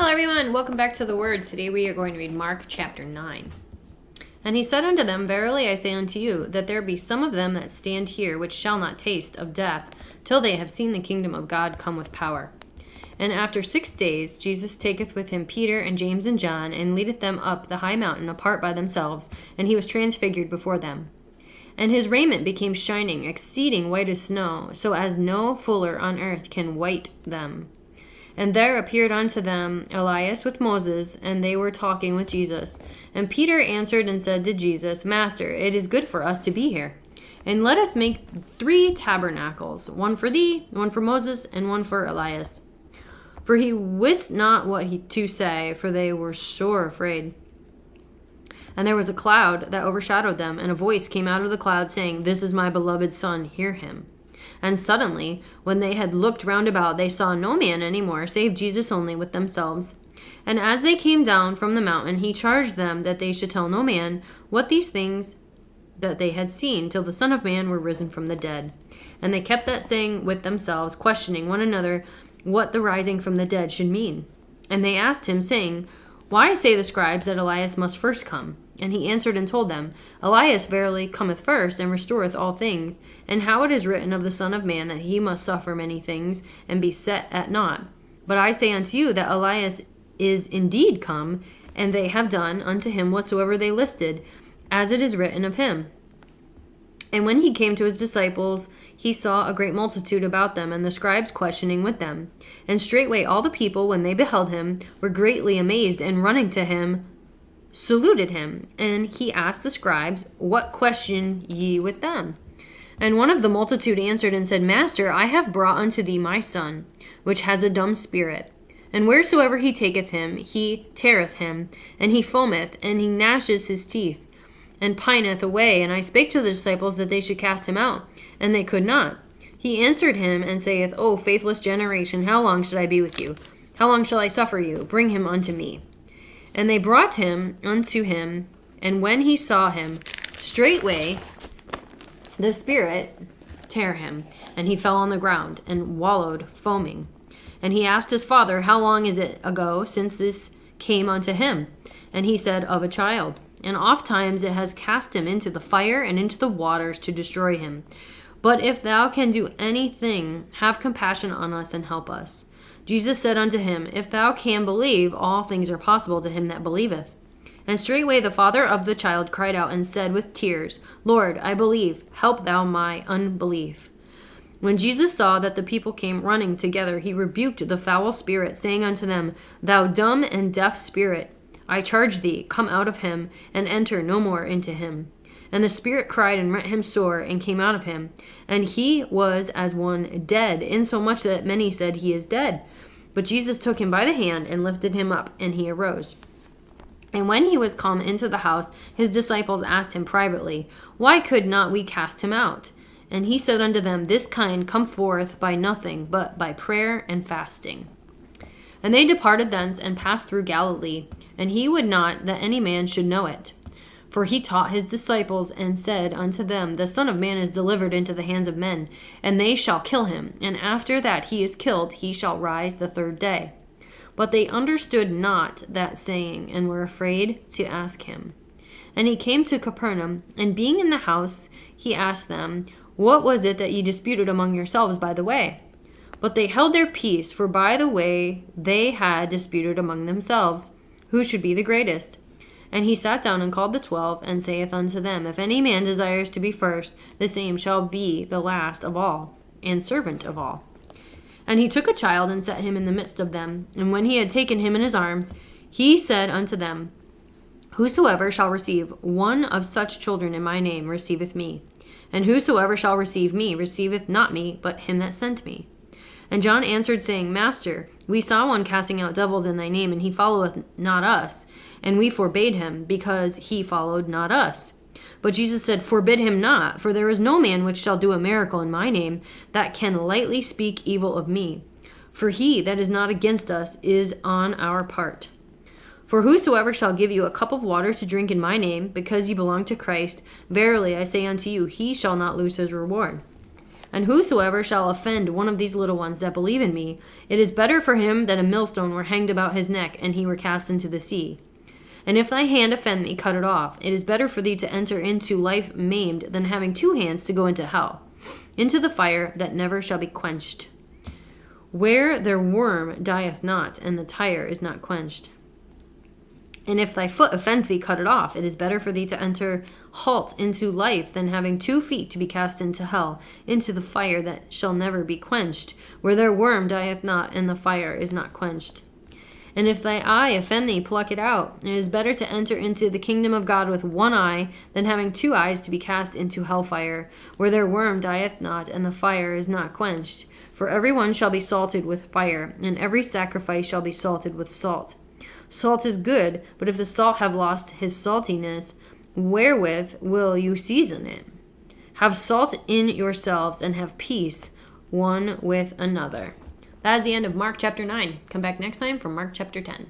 Hello everyone, welcome back to the Word. Today we are going to read Mark chapter 9. And he said unto them, Verily I say unto you, that there be some of them that stand here which shall not taste of death, till they have seen the kingdom of God come with power. And after 6 days Jesus taketh with him Peter and James and John, and leadeth them up the high mountain apart by themselves, and he was transfigured before them. And his raiment became shining, exceeding white as snow, so as no fuller on earth can white them. And there appeared unto them Elias with Moses, and they were talking with Jesus. And Peter answered and said to Jesus, Master, it is good for us to be here. And let us make 3 tabernacles, one for thee, one for Moses, and one for Elias. For he wist not what to say, for they were sore afraid. And there was a cloud that overshadowed them, and a voice came out of the cloud, saying, This is my beloved Son, hear him. And suddenly, when they had looked round about, they saw no man any more, save Jesus only with themselves. And as they came down from the mountain, he charged them that they should tell no man what these things that they had seen, till the Son of Man were risen from the dead. And they kept that saying with themselves, questioning one another what the rising from the dead should mean. And they asked him, saying, Why say the scribes that Elias must first come? And he answered and told them, Elias verily cometh first, and restoreth all things. And how it is written of the Son of Man, that he must suffer many things, and be set at naught. But I say unto you, that Elias is indeed come, and they have done unto him whatsoever they listed, as it is written of him. And when he came to his disciples, he saw a great multitude about them, and the scribes questioning with them. And straightway all the people, when they beheld him, were greatly amazed, and running to him, saluted him. And he asked the scribes, What question ye with them? And one of the multitude answered and said, Master, I have brought unto thee my son, which has a dumb spirit. And wheresoever he taketh him, he teareth him, and he foameth, and he gnasheth his teeth, and pineth away. And I spake to the disciples that they should cast him out, and they could not. He answered him and saith, O faithless generation, how long should I be with you? How long shall I suffer you? Bring him unto me. And they brought him unto him, and when he saw him, straightway the spirit tear him, and he fell on the ground, and wallowed foaming. And he asked his father, How long is it ago since this came unto him? And he said, Of a child. And oft times it has cast him into the fire and into the waters to destroy him. But if thou can do anything, have compassion on us and help us. Jesus said unto him, If thou can believe, all things are possible to him that believeth. And straightway the father of the child cried out and said with tears, Lord, I believe, help thou my unbelief. When Jesus saw that the people came running together, he rebuked the foul spirit, saying unto them, Thou dumb and deaf spirit, I charge thee, come out of him, and enter no more into him. And the spirit cried and rent him sore, and came out of him. And he was as one dead, insomuch that many said, He is dead. But Jesus took him by the hand, and lifted him up, and he arose. And when he was come into the house, his disciples asked him privately, Why could not we cast him out? And he said unto them, This kind come forth by nothing, but by prayer and fasting. And they departed thence, and passed through Galilee. And he would not that any man should know it. For he taught his disciples, and said unto them, The Son of Man is delivered into the hands of men, and they shall kill him, and after that he is killed, he shall rise the 3rd day. But they understood not that saying, and were afraid to ask him. And he came to Capernaum, and being in the house, he asked them, What was it that ye disputed among yourselves by the way? But they held their peace, for by the way they had disputed among themselves, who should be the greatest. And he sat down and called the 12, and saith unto them, If any man desires to be first, the same shall be the last of all, and servant of all. And he took a child, and set him in the midst of them. And when he had taken him in his arms, he said unto them, Whosoever shall receive one of such children in my name receiveth me. And whosoever shall receive me receiveth not me, but him that sent me. And John answered, saying, Master, we saw one casting out devils in thy name, and he followeth not us. And we forbade him, because he followed not us. But Jesus said, Forbid him not, for there is no man which shall do a miracle in my name, that can lightly speak evil of me. For he that is not against us is on our part. For whosoever shall give you a cup of water to drink in my name, because ye belong to Christ, verily I say unto you, he shall not lose his reward. And whosoever shall offend one of these little ones that believe in me, it is better for him that a millstone were hanged about his neck, and he were cast into the sea. And if thy hand offend thee, cut it off. It is better for thee to enter into life maimed than having 2 hands to go into hell, into the fire that never shall be quenched, where their worm dieth not, and the fire is not quenched. And if thy foot offends thee, cut it off. It is better for thee to enter halt into life than having 2 feet to be cast into hell, into the fire that shall never be quenched, where their worm dieth not, and the fire is not quenched. And if thy eye offend thee, pluck it out. It is better to enter into the kingdom of God with 1 eye than having 2 eyes to be cast into hellfire, where their worm dieth not, and the fire is not quenched. For every one shall be salted with fire, and every sacrifice shall be salted with salt. Salt is good, but if the salt have lost his saltiness, wherewith will you season it? Have salt in yourselves, and have peace one with another. That is the end of Mark chapter 9. Come back next time for Mark chapter 10.